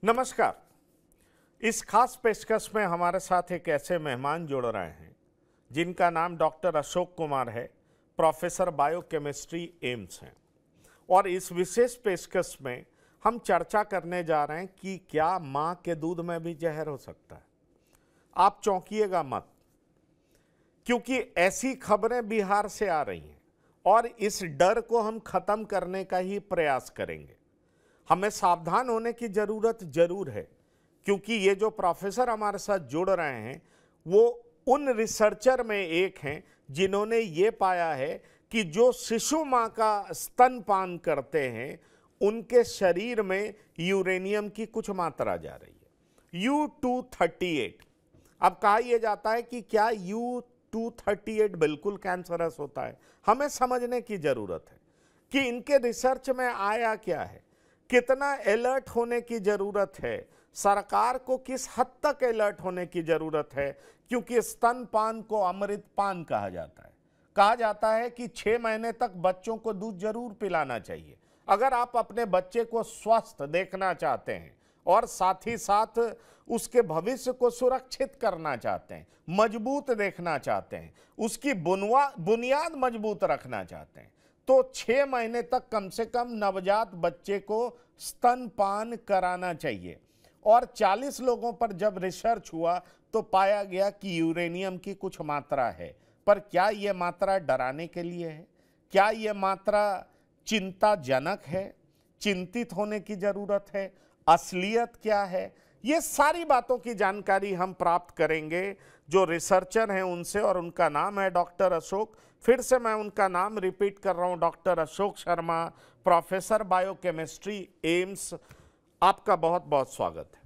नमस्कार। इस खास पेशकश में हमारे साथ एक ऐसे मेहमान जुड़ रहे हैं जिनका नाम डॉक्टर अशोक कुमार है, प्रोफेसर बायोकेमिस्ट्री एम्स हैं। और इस विशेष पेशकश में हम चर्चा करने जा रहे हैं कि क्या मां के दूध में भी जहर हो सकता है। आप चौंकिएगा मत, क्योंकि ऐसी खबरें बिहार से आ रही हैं और इस डर को हम खत्म करने का ही प्रयास करेंगे। हमें सावधान होने की जरूरत जरूर है, क्योंकि ये जो प्रोफेसर हमारे साथ जुड़ रहे हैं वो उन रिसर्चर में एक हैं जिन्होंने ये पाया है कि जो शिशु मां का स्तनपान करते हैं उनके शरीर में यूरेनियम की कुछ मात्रा जा रही है, U-238। अब कहा यह जाता है कि क्या U-238 बिल्कुल कैंसरस होता है। हमें समझने की जरूरत है कि इनके रिसर्च में आया क्या है, कितना अलर्ट होने की जरूरत है, सरकार को किस हद तक अलर्ट होने की जरूरत है, क्योंकि स्तनपान को अमृतपान कहा जाता है। कहा जाता है कि 6 महीने तक बच्चों को दूध जरूर पिलाना चाहिए। अगर आप अपने बच्चे को स्वस्थ देखना चाहते हैं और साथ ही साथ उसके भविष्य को सुरक्षित करना चाहते हैं, मजबूत देखना चाहते हैं, उसकी बुनियाद मजबूत रखना चाहते हैं, तो 6 महीने तक कम से कम नवजात बच्चे को स्तनपान कराना चाहिए। और 40 लोगों पर जब रिसर्च हुआ तो पाया गया कि यूरेनियम की कुछ मात्रा है। पर क्या यह मात्रा डराने के लिए है? क्या यह मात्रा चिंताजनक है? चिंतित होने की जरूरत है? असलियत क्या है? ये सारी बातों की जानकारी हम प्राप्त करेंगे जो रिसर्चर हैं उनसे, और उनका नाम है डॉक्टर अशोक। फिर से मैं उनका नाम रिपीट कर रहा हूं, doctor Ashok Sharma, professor biochemistry AIIMS. आपका बहुत बहुत स्वागत है।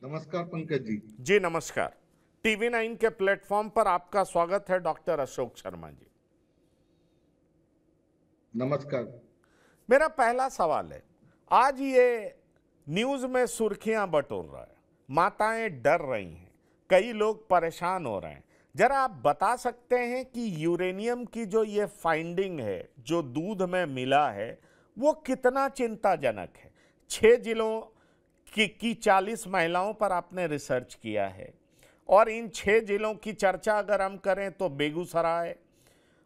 नमस्कार पंकज जी। जी नमस्कार। TV9 के प्लेटफॉर्म पर आपका स्वागत है डॉक्टर अशोक शर्मा जी। नमस्कार। मेरा पहला सवाल है, आज ये न्यूज में सुर्खियां बटोर रहा है, माताएं डर रही हैं, कई लोग परेशान हो रहे हैं। जरा आप बता सकते हैं कि यूरेनियम की जो ये फाइंडिंग है जो दूध में मिला है वो कितना चिंताजनक है। 6 जिलों की 40 महिलाओं पर आपने रिसर्च किया है, और इन 6 जिलों की चर्चा अगर हम करें तो बेगूसराय,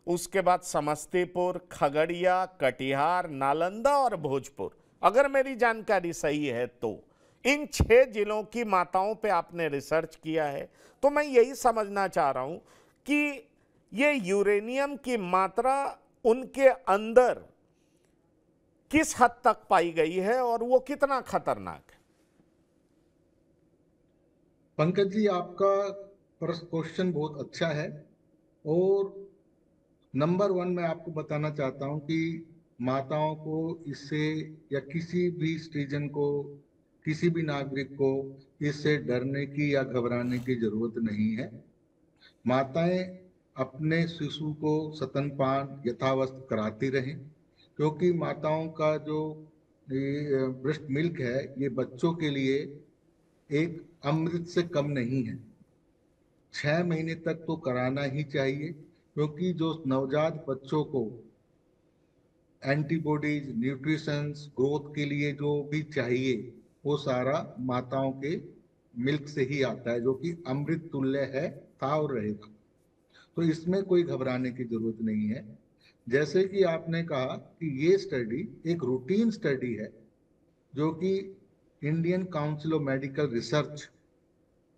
उसके बाद समस्तीपुर, खगड़िया, कटिहार, नालंदा और भोजपुर, अगर मेरी जानकारी सही है तो इन 6 जिलों की माताओं पे आपने रिसर्च किया है। तो मैं यही समझना चाह रहा हूं कि ये यूरेनियम की मात्रा उनके अंदर किस हद तक पाई गई है और वो कितना खतरनाक है। पंकज जी, आपका क्वेश्चन बहुत अच्छा है। और नंबर 1 मैं आपको बताना चाहता हूं कि माताओं को इससे, या किसी भी स्त्रीजन को, किसी भी नागरिक को इससे डरने की या घबराने की जरूरत नहीं है। माताएं अपने शिशु को स्तनपान यथावस्थ कराती रहें, क्योंकि माताओं का जो ब्रेस्ट मिल्क है ये बच्चों के लिए एक अमृत से कम नहीं है। 6 महीने तक तो कराना ही चाहिए, क्योंकि जो नवजात बच्चों को एंटीबॉडीज, न्यूट्रिशंस, ग्रोथ के लिए जो भी चाहिए वो सारा माताओं के मिल्क से ही आता है, जो कि अमृत तुल्य है, था और रहेगा। तो इसमें कोई घबराने की जरूरत नहीं है। जैसे कि आपने कहा कि ये स्टडी एक रूटीन स्टडी है जो कि Indian council of medical research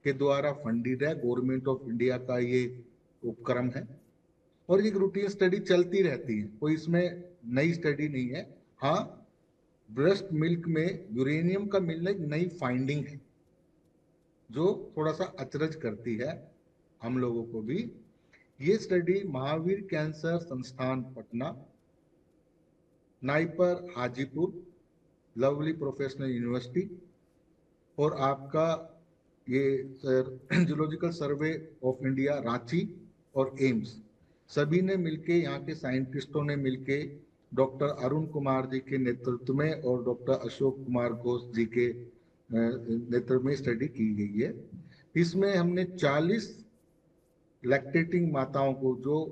के द्वारा फंडेड है। गवर्नमेंट ऑफ इंडिया का ये उपक्रम है और एक रूटीन स्टडी चलती रहती है, कोई इसमें नई स्टडी नहीं है। हाँ, ब्रेस्ट मिल्क में यूरेनियम का मिलना एक नई फाइंडिंग है जो थोड़ा सा अचरज करती है हम लोगों को भी। ये स्टडी महावीर कैंसर संस्थान Patna, NIPER Hajipur, lovely professional university और आपका ये zoological survey of India Ranchi और एम्स, सभी ने मिलके, यहाँ के साइंटिस्टों ने मिलके डॉक्टर अरुण कुमार जी के नेतृत्व में और डॉक्टर अशोक कुमार घोष जी के नेतृत्व में स्टडी की गई है। इसमें हमने 40 लैक्टेटिंग माताओं को, जो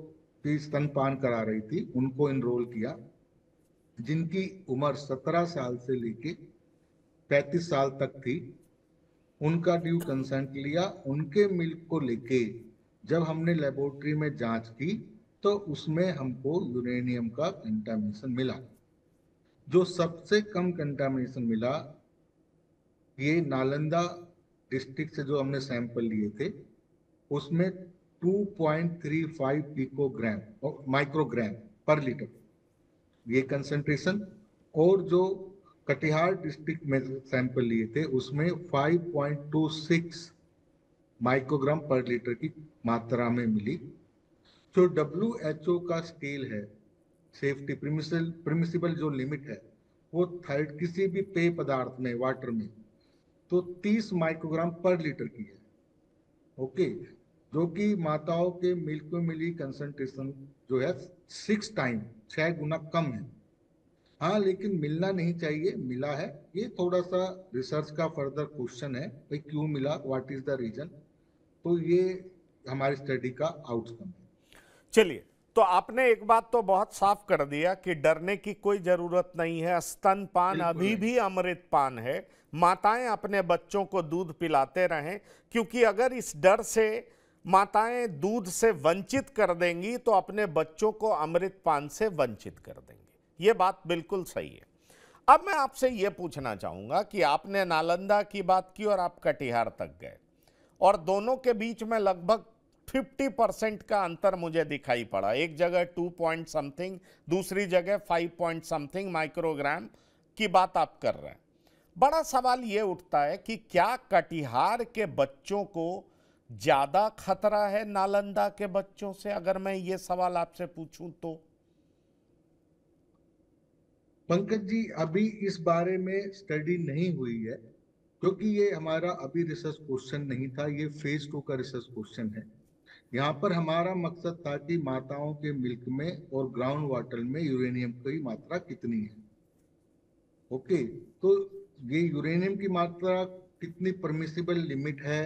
कि स्तनपान करा रही थी, उनको इनरोल किया, जिनकी उम्र 17 साल से लेके 35 साल तक थी, उनका ड्यू कंसेंट लिया, उनके मिल्क को लेके जब हमने लेबोरेटरी में जांच की तो उसमें हमको यूरेनियम का कंटामिनेशन मिला। जो सबसे कम कंटामिनेशन मिला, ये नालंदा डिस्ट्रिक्ट से जो हमने सैंपल लिए थे उसमें 2.35 पिकोग्राम और माइक्रोग्राम पर लीटर ये कंसंट्रेशन, और जो कटिहार डिस्ट्रिक्ट में सैंपल लिए थे उसमें 5.26 माइक्रोग्राम पर लीटर की मात्रा में मिली। जो WHO का स्केल है सेफ्टी परमिसिबल जो लिमिट है वो थर्ड किसी भी पेय पदार्थ में वाटर में तो 30 माइक्रोग्राम पर लीटर की है। ओके, जो कि माताओं के मिल्क में मिली कंसंट्रेशन जो है 6 गुना कम है। हाँ, लेकिन मिलना नहीं चाहिए, मिला है। ये थोड़ा सा रिसर्च का फर्दर क्वेश्चन है, भाई क्यों मिला, व्हाट इज द रीजन। तो ये हमारी स्टडी का आउटकम है। चलिए, तो आपने एक बात तो बहुत साफ कर दिया कि डरने की कोई जरूरत नहीं है। स्तनपान बिल्कुल अभी नहीं। भी अमृतपान है। माताएं अपने बच्चों को दूध पिलाते रहें, क्योंकि अगर इस डर से माताएं दूध से वंचित कर देंगी तो अपने बच्चों को अमृतपान से वंचित कर देंगी। ये बात बिल्कुल सही है। अब मैं आपसे यह पूछना चाहूंगा कि आपने नालंदा की बात की और आप कटिहार तक गए, और दोनों के बीच में लगभग 50% का अंतर मुझे दिखाई पड़ा। एक जगह 2 पॉइंट समथिंग, दूसरी जगह 5 पॉइंट समथिंग माइक्रोग्राम की बात आप कर रहे हैं। बड़ा सवाल यह उठता है कि क्या कटिहार के बच्चों को ज्यादा खतरा है नालंदा के बच्चों से? अगर मैं ये सवाल आपसे पूछूं तो पंकज जी, अभी इस बारे में स्टडी नहीं हुई है, क्योंकि ये हमारा अभी रिसर्च क्वेश्चन नहीं था, ये फेज 2 का रिसर्च क्वेश्चन है। यहाँ पर हमारा मकसद था कि माताओं के मिल्क में और ग्राउंड वाटर में यूरेनियम की मात्रा कितनी है। ओके, तो ये यूरेनियम की मात्रा कितनी परमिसिबल लिमिट है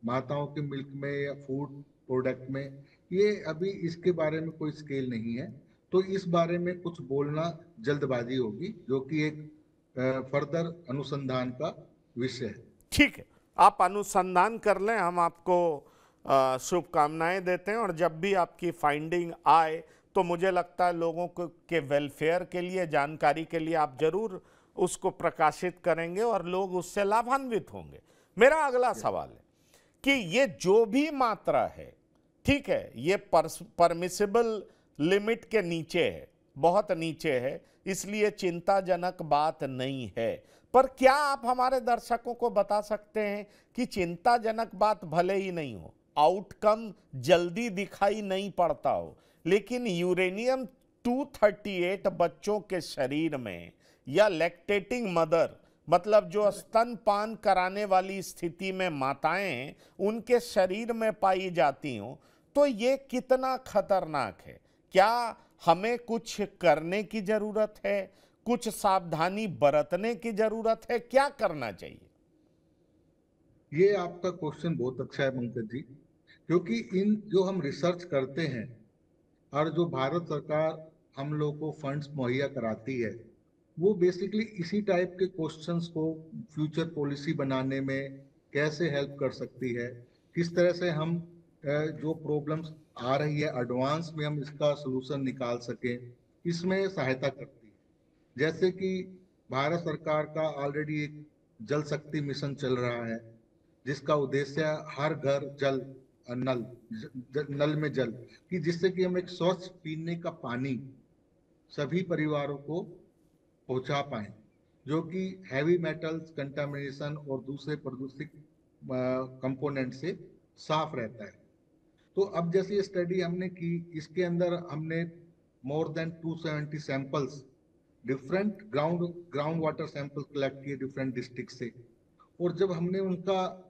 माताओं के मिल्क में या फूड प्रोडक्ट में, ये अभी इसके बारे में कोई स्केल नहीं है। तो इस बारे में कुछ बोलना जल्दबाजी होगी, जो कि एक फर्दर अनुसंधान का विषय है। ठीक है, आप अनुसंधान कर लें, हम आपको शुभकामनाएं देते हैं। और जब भी आपकी फाइंडिंग आए तो मुझे लगता है लोगों को के वेलफेयर के लिए, जानकारी के लिए आप जरूर उसको प्रकाशित करेंगे और लोग उससे लाभान्वित होंगे। मेरा अगला सवाल है कि ये जो भी मात्रा है, ठीक है, ये परमिसिबल लिमिट के नीचे है, बहुत नीचे है, इसलिए चिंताजनक बात नहीं है। पर क्या आप हमारे दर्शकों को बता सकते हैं कि चिंताजनक बात भले ही नहीं हो, आउटकम जल्दी दिखाई नहीं पड़ता हो, लेकिन यूरेनियम 238 बच्चों के शरीर में या लैक्टेटिंग मदर, मतलब जो स्तनपान कराने वाली स्थिति में माताएं हैं, उनके शरीर में पाई जाती हों, तो ये कितना खतरनाक है? क्या हमें कुछ करने की जरूरत है? कुछ सावधानी बरतने की जरूरत है? क्या करना चाहिए? ये आपका क्वेश्चन बहुत अच्छा है पंकज जी, क्योंकि इन जो हम रिसर्च करते हैं और जो भारत सरकार हम लोग को फंड्स मुहैया कराती है, वो बेसिकली इसी टाइप के क्वेश्चंस को फ्यूचर पॉलिसी बनाने में कैसे हेल्प कर सकती है, किस तरह से हम जो प्रॉब्लम्स आ रही है एडवांस में हम इसका सोल्यूशन निकाल सकें, इसमें सहायता करती है। जैसे कि भारत सरकार का ऑलरेडी एक जल शक्ति मिशन चल रहा है, जिसका उद्देश्य हर घर जल नल नल में जल, कि जिससे कि हम एक स्वच्छ पीने का पानी सभी परिवारों को पहुंचा पाए, जो कि हैवी मेटल्स कंटामिनेशन और दूसरे प्रदूषित कंपोनेंट से साफ रहता है। तो अब जैसे ये स्टडी हमने की, इसके अंदर हमने more than 270 samples, different ground water sample collect किए डिफरेंट डिस्ट्रिक्ट से, और जब हमने उनका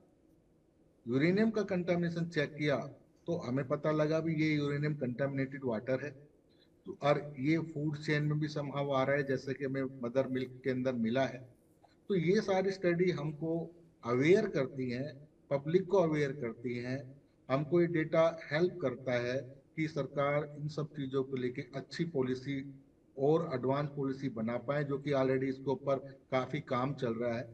यूरेनियम का कंटामिनेशन चेक किया तो हमें पता लगा भी ये यूरेनियम कंटामिनेटेड वाटर है। तो और ये फूड चेन में भी संभव आ रहा है, जैसे कि हमें मदर मिल्क के अंदर मिला है। तो ये सारी स्टडी हमको अवेयर करती हैं, पब्लिक को अवेयर करती हैं, हमको ये डेटा हेल्प करता है कि सरकार इन सब चीज़ों को लेके अच्छी पॉलिसी और एडवांस पॉलिसी बना पाए, जो कि ऑलरेडी इसके ऊपर काफ़ी काम चल रहा है।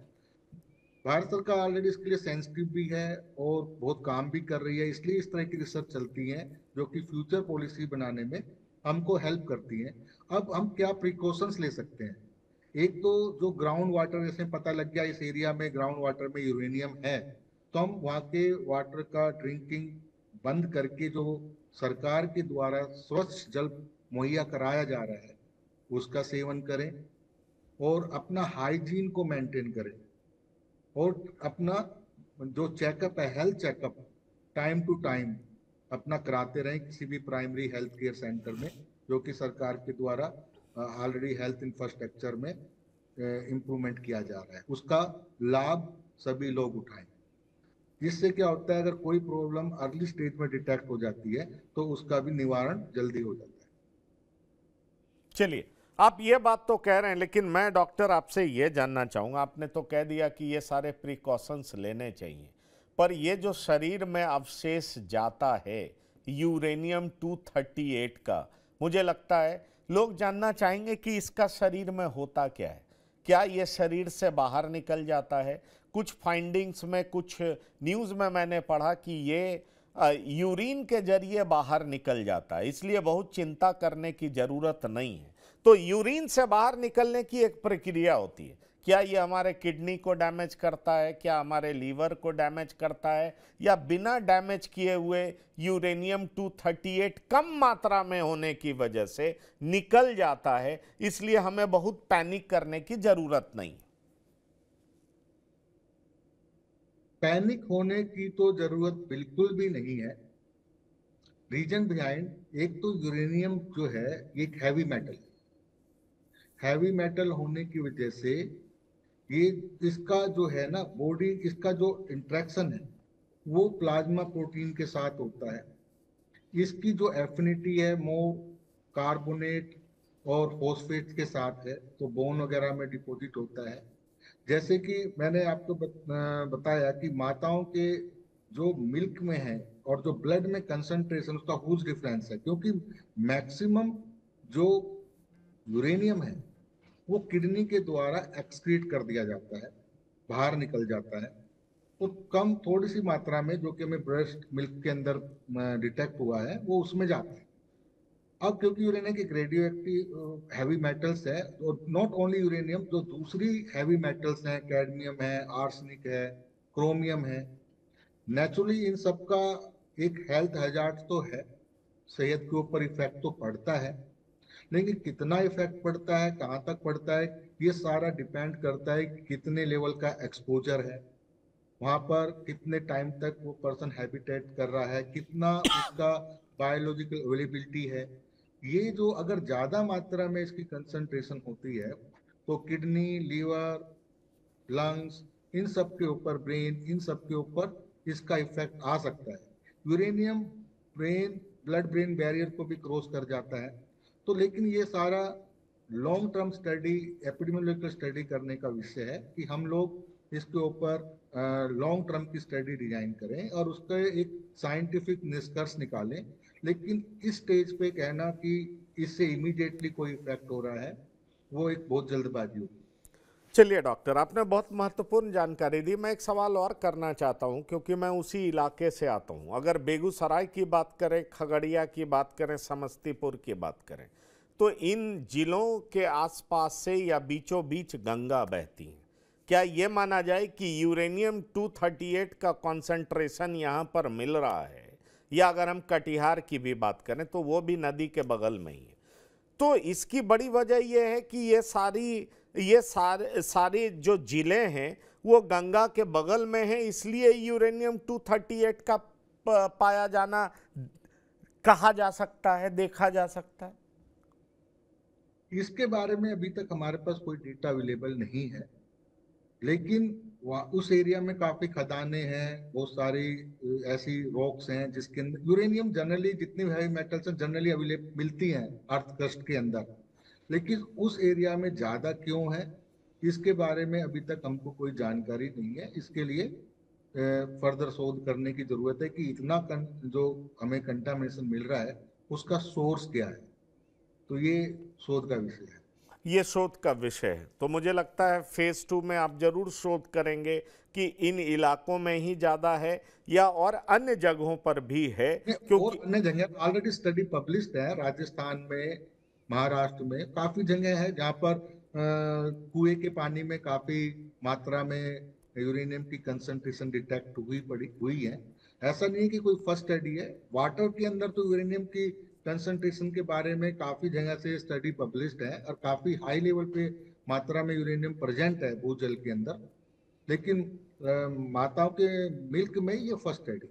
भारत सरकार ऑलरेडी इसके लिए सेंसिटिव भी है और बहुत काम भी कर रही है, इसलिए इस तरह की रिसर्च चलती है जो कि फ्यूचर पॉलिसी बनाने में हमको हेल्प करती है। अब हम क्या प्रिकॉशंस ले सकते हैं? एक तो जो ग्राउंड वाटर, जैसे पता लग गया इस एरिया में ग्राउंड वाटर में यूरेनियम है, तो हम वहाँ के वाटर का ड्रिंकिंग बंद करके जो सरकार के द्वारा स्वच्छ जल मुहैया कराया जा रहा है उसका सेवन करें, और अपना हाइजीन को मेंटेन करें, और अपना जो चेकअप है, health checkup time to time अपना कराते रहें किसी भी प्राइमरी हेल्थ केयर सेंटर में, जो कि सरकार के द्वारा ऑलरेडी हेल्थ इंफ्रास्ट्रक्चर में इम्प्रूवमेंट किया जा रहा है, उसका लाभ सभी लोग उठाएं। जिससे क्या होता है, अगर कोई प्रॉब्लम अर्ली स्टेज में डिटेक्ट हो जाती है तो उसका भी निवारण जल्दी हो जाता है। चलिए, आप ये बात तो कह रहे हैं, लेकिन मैं डॉक्टर आपसे ये जानना चाहूँगा, आपने तो कह दिया कि ये सारे प्रिकॉशंस लेने चाहिए, पर ये जो शरीर में अवशेष जाता है यूरेनियम 238 का, मुझे लगता है लोग जानना चाहेंगे कि इसका शरीर में होता क्या है। क्या ये शरीर से बाहर निकल जाता है? कुछ फाइंडिंग्स में, कुछ न्यूज़ में मैंने पढ़ा कि ये यूरिन के जरिए बाहर निकल जाता है, इसलिए बहुत चिंता करने की ज़रूरत नहीं है। तो यूरिन से बाहर निकलने की एक प्रक्रिया होती है, क्या ये हमारे किडनी को डैमेज करता है, क्या हमारे लीवर को डैमेज करता है, या बिना डैमेज किए हुए यूरेनियम 238 कम मात्रा में होने की वजह से निकल जाता है, इसलिए हमें बहुत पैनिक करने की ज़रूरत नहीं? पैनिक होने की तो जरूरत बिल्कुल भी नहीं है। रीजन बिहाइंड, एक तो यूरेनियम जो है ये एक हैवी मेटल है। हैवी मेटल होने की वजह से ये, इसका जो है ना बॉडी, इसका जो इंट्रैक्शन है वो प्लाज्मा प्रोटीन के साथ होता है। इसकी जो एफिनिटी है मोर कार्बोनेट और फॉस्फेट के साथ है, तो बोन वगैरह में डिपॉजिट होता है। जैसे कि मैंने आपको बताया कि माताओं के जो मिल्क में है और जो ब्लड में कंसंट्रेशन, उसका हुज डिफरेंस है, क्योंकि मैक्सिमम जो यूरेनियम है वो किडनी के द्वारा एक्सक्रीट कर दिया जाता है, बाहर निकल जाता है। तो कम थोड़ी सी मात्रा में जो कि हमें ब्रेस्ट मिल्क के अंदर डिटेक्ट हुआ है वो उसमें जाता है। अब क्योंकि यूरेनियम एक रेडियो एक्टिव हैवी मेटल्स है, और नॉट ओनली यूरेनियम, जो दूसरी हैवी मेटल्स हैं, कैडमियम है, आर्सेनिक है, क्रोमियम है, नेचुरली इन सब का एक हेल्थ हैजार्ड तो है, सेहत के ऊपर इफेक्ट तो पड़ता है। लेकिन कितना इफेक्ट पड़ता है, कहाँ तक पड़ता है, ये सारा डिपेंड करता है कि कितने लेवल का एक्सपोजर है, वहां पर कितने टाइम तक वो पर्सन हैबिटेट कर रहा है, कितना उसका बायोलॉजिकल अवेलेबिलिटी है। ये जो अगर ज्यादा मात्रा में इसकी कंसंट्रेशन होती है तो किडनी, लीवर, लंग्स, इन सब के ऊपर, ब्रेन, इन सब के ऊपर इसका इफेक्ट आ सकता है। Uranium brain, blood brain barrier को भी क्रॉस कर जाता है। तो लेकिन ये सारा long term study, epidemiological study करने का विषय है कि हम लोग इसके ऊपर लॉन्ग टर्म की स्टडी डिजाइन करें और उसका एक साइंटिफिक निष्कर्ष निकालें। लेकिन इस स्टेज पे कहना कि इससे इमीडिएटली कोई इफेक्ट हो रहा है, वो एक बहुत जल्दबाजी होगी। चलिए डॉक्टर, आपने बहुत महत्वपूर्ण जानकारी दी। मैं एक सवाल और करना चाहता हूं, क्योंकि मैं उसी इलाके से आता हूं। अगर बेगूसराय की बात करें, खगड़िया की बात करें, समस्तीपुर की बात करें, तो इन जिलों के आसपास से या बीचों बीच गंगा बहती है। क्या ये माना जाए कि यूरेनियम 238 का कॉन्सेंट्रेशन यहाँ पर मिल रहा है, या अगर हम कटिहार की भी बात करें तो वो भी नदी के बगल में ही है? तो इसकी बड़ी वजह यह है कि ये सारे जो जिले हैं वो गंगा के बगल में हैं, इसलिए यूरेनियम 238 का पाया जाना कहा जा सकता है, देखा जा सकता है। इसके बारे में अभी तक हमारे पास कोई डेटा अवेलेबल नहीं है, लेकिन उस एरिया में काफी खदानें हैं, बहुत सारी ऐसी रॉक्स हैं जिसके अंदर यूरेनियम, जनरली जितनी भी हैवी मेटल्स हैं जनरली अवेलेबल मिलती हैं अर्थ क्रस्ट के अंदर। लेकिन उस एरिया में ज्यादा क्यों है, इसके बारे में अभी तक हमको कोई जानकारी नहीं है। इसके लिए फर्दर शोध करने की जरूरत है कि इतना जो हमें कंटामिनेशन मिल रहा है उसका सोर्स क्या है। तो ये शोध का विषय है। ये शोध का विषय है। तो मुझे लगता है फेज 2 में आप जरूर शोध करेंगे कि इन इलाकों में ही ज्यादा है या और अन्य जगहों पर भी है, और क्योंकि अन्य जगह ऑलरेडी स्टडी पब्लिश्ड है। राजस्थान में, महाराष्ट्र में काफी जगह है जहाँ पर कुएं के पानी में काफी मात्रा में यूरेनियम की कंसंट्रेशन डिटेक्ट हुई है। ऐसा नहीं है कि कोई फर्स्ट स्टडी है। वाटर के अंदर तो यूरेनियम की कंसंट्रेशन के बारे में काफी जगह से स्टडी पब्लिश्ड है और काफी हाई लेवल पे मात्रा में यूरेनियम प्रेजेंट है भूजल के अंदर। लेकिन माताओं के मिल्क में ये फर्स्ट स्टडी।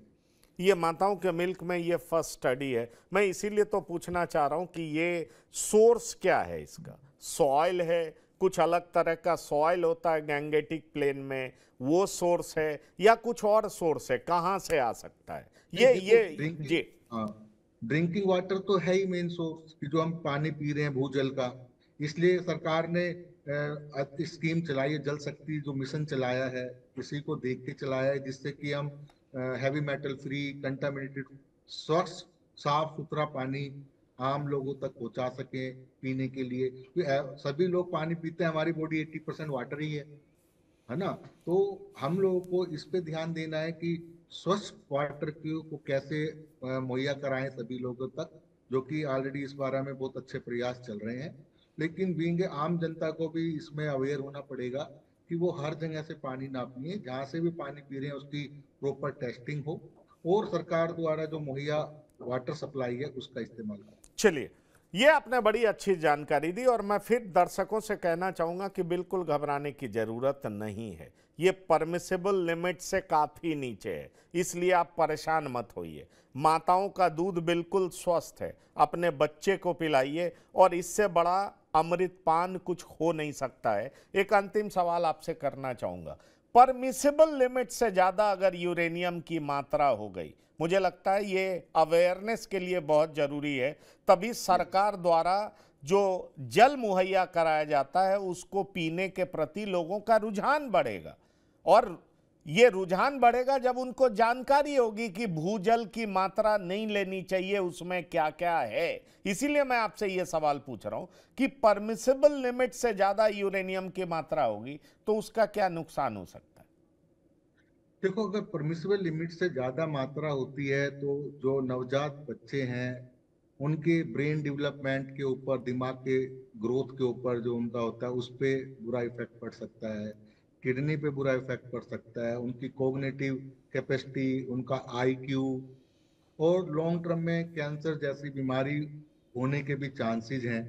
ये माताओं के मिल्क में ये फर्स्ट स्टडी है। मैं इसीलिए तो पूछना चाह रहा हूं कि ये सोर्स क्या है इसका। सॉइल है, कुछ अलग तरह का सॉइल होता है गैंगेटिक प्लेन में, वो सोर्स है या कुछ और सोर्स है, कहां से आ सकता है ये जी। हाँ, ड्रिंकिंग वाटर तो है ही मेन सोर्स कि जो हम पानी पी रहे हैं भूजल का। इसलिए सरकार ने स्कीम चलाई है, जल शक्ति जो मिशन चलाया है, इसी को देख के चलाया है, जिससे कि हम हैवी मेटल फ्री, कंटामिनेटेड, स्वच्छ, साफ सुथरा पानी आम लोगों तक पहुंचा सके पीने के लिए। सभी लोग पानी पीते हैं, हमारी बॉडी 80% वाटर ही है ना। तो हम लोगों को इस पे ध्यान देना है कि स्वच्छ वाटर को कैसे मुहैया कराएं सभी लोगों तक, जो कि ऑलरेडी इस बारे में बहुत अच्छे प्रयास चल रहे हैं। लेकिन बीइंग आम जनता को भी इसमें अवेयर होना पड़ेगा कि वो हर जगह से पानी ना पिए, जहाँ से भी पानी पी रहे हैं उसकी प्रॉपर टेस्टिंग हो और सरकार द्वारा जो मुहैया वाटर सप्लाई है उसका इस्तेमाल करें। चलिए, ये आपने बड़ी अच्छी जानकारी दी और मैं फिर दर्शकों से कहना चाहूंगा कि बिल्कुल घबराने की जरूरत नहीं है। ये परमिसिबल लिमिट से काफी नीचे है, इसलिए आप परेशान मत होइए। माताओं का दूध बिल्कुल स्वस्थ है, अपने बच्चे को पिलाइए और इससे बड़ा अमृत पान कुछ हो नहीं सकता है। एक अंतिम सवाल आपसे करना चाहूंगा, परमिसिबल लिमिट से ज्यादा अगर यूरेनियम की मात्रा हो गई, मुझे लगता है ये अवेयरनेस के लिए बहुत जरूरी है, तभी सरकार द्वारा जो जल मुहैया कराया जाता है उसको पीने के प्रति लोगों का रुझान बढ़ेगा। और ये रुझान बढ़ेगा जब उनको जानकारी होगी कि भूजल की मात्रा नहीं लेनी चाहिए, उसमें क्या क्या है। इसीलिए मैं आपसे ये सवाल पूछ रहा हूं कि परमिसिबल लिमिट से ज्यादा यूरेनियम की मात्रा होगी तो उसका क्या नुकसान हो सकता है। देखो, अगर परमिसिबल लिमिट से ज्यादा मात्रा होती है तो जो नवजात बच्चे हैं उनके ब्रेन डेवलपमेंट के ऊपर, दिमाग के ग्रोथ के ऊपर जो उनका होता है उस पर बुरा इफेक्ट पड़ सकता है। किडनी पे बुरा इफेक्ट पड़ सकता है, उनकी कॉग्निटिव कैपेसिटी, उनका आईक्यू, और लॉन्ग टर्म में कैंसर जैसी बीमारी होने के भी चांसेस हैं।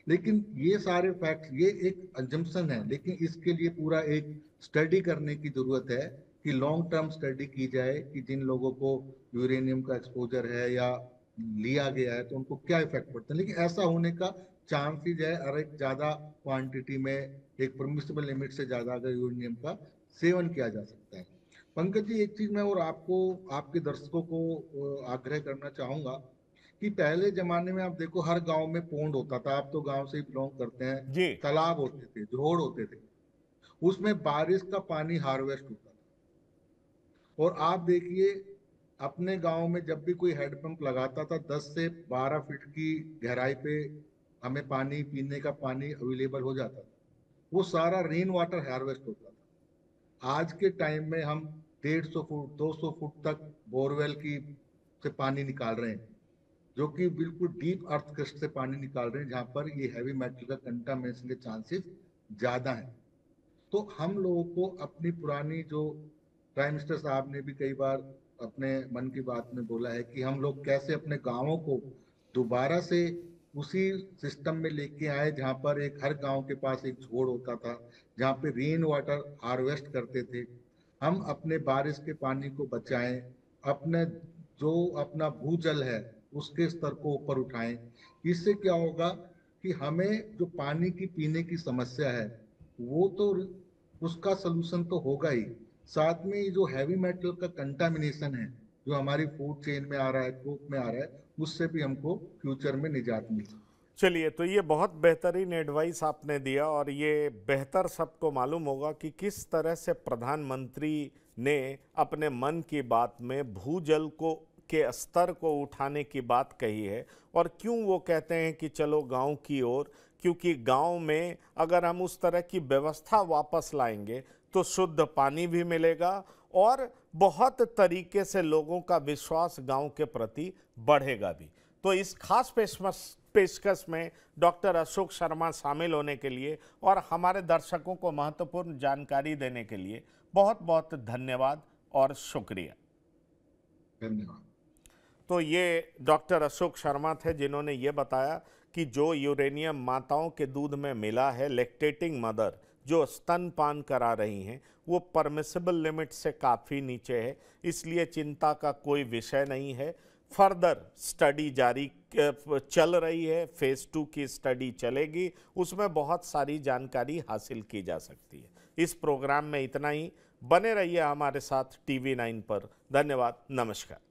लेकिन ये सारे फैक्ट्स, ये एक अजम्पशन है, लेकिन इसके लिए पूरा एक स्टडी करने की जरूरत है कि लॉन्ग टर्म स्टडी की जाए कि जिन लोगों को यूरेनियम का एक्सपोजर है या लिया गया है तो उनको क्या इफेक्ट पड़ता है। लेकिन ऐसा होने का चांसेस है, और एक ज्यादा क्वांटिटी में, एक परमिसिबल लिमिट से ज्यादा अगर यूरेनियम का सेवन किया जा सकता है। पंकज जी, एक चीज मैं और आपको, आपके दर्शकों को आग्रह करना चाहूंगा कि पहले जमाने में आप देखो हर गांव में पोंड होता था। आप तो गांव से ही बिलोंग करते हैं। जी। तालाब होते थे, जोड़ होते थे, उसमें बारिश का पानी हार्वेस्ट होता था। और आप देखिए, अपने गांव में जब भी कोई हैंडपंप लगाता था 10 से 12 फीट की गहराई पे हमें पानी, पीने का पानी अवेलेबल हो जाता था। वो सारा रेन वाटर हार्वेस्ट होता था। आज के टाइम में हम 150 फुट, 200 फुट तक बोरवेल की से पानी निकाल रहे हैं, जो कि बिल्कुल डीप अर्थ क्रस्ट से पानी निकाल रहे हैं, जहां पर ये हैवी मेटल का कंटामिनेशन के चांसेस ज्यादा हैं। तो हम लोगों को अपनी पुरानी, जो प्राइम मिनिस्टर साहब ने भी कई बार अपने मन की बात में बोला है कि हम लोग कैसे अपने गांवों को दोबारा से उसी सिस्टम में लेके आए जहां पर एक, हर गांव के पास एक छोड़ होता था जहां पे रेन वाटर हार्वेस्ट करते थे। हम अपने बारिश के पानी को बचाएं, अपने जो अपना भूजल है उसके स्तर को ऊपर उठाएं। इससे क्या होगा कि हमें जो पानी की पीने की समस्या है वो तो, उसका सलूशन तो होगा ही, साथ में ये जो हैवी मेटल का कंटामिनेशन है जो हमारी फूड चेन में आ रहा है, फूड में आ रहा है, उससे भी हमको फ्यूचर में निजात मिल सकती है। चलिए, तो ये बहुत बेहतरीन एडवाइस आपने दिया और ये बेहतर सबको मालूम होगा कि किस तरह से प्रधानमंत्री ने अपने मन की बात में भूजल को के स्तर को उठाने की बात कही है और क्यों वो कहते हैं कि चलो गांव की ओर, क्योंकि गांव में अगर हम उस तरह की व्यवस्था वापस लाएंगे तो शुद्ध पानी भी मिलेगा और बहुत तरीके से लोगों का विश्वास गांव के प्रति बढ़ेगा भी। तो इस खास पेशकश में डॉक्टर अशोक शर्मा शामिल होने के लिए और हमारे दर्शकों को महत्वपूर्ण जानकारी देने के लिए बहुत बहुत धन्यवाद और शुक्रिया। धन्यवाद। तो ये डॉक्टर अशोक शर्मा थे जिन्होंने ये बताया कि जो यूरेनियम माताओं के दूध में मिला है, लैक्टेटिंग मदर जो स्तनपान करा रही हैं, वो परमिसिबल लिमिट से काफ़ी नीचे है, इसलिए चिंता का कोई विषय नहीं है। फर्दर स्टडी जारी चल रही है, फेज 2 की स्टडी चलेगी, उसमें बहुत सारी जानकारी हासिल की जा सकती है। इस प्रोग्राम में इतना ही। बने रहिए हमारे साथ TV9 पर। धन्यवाद। नमस्कार।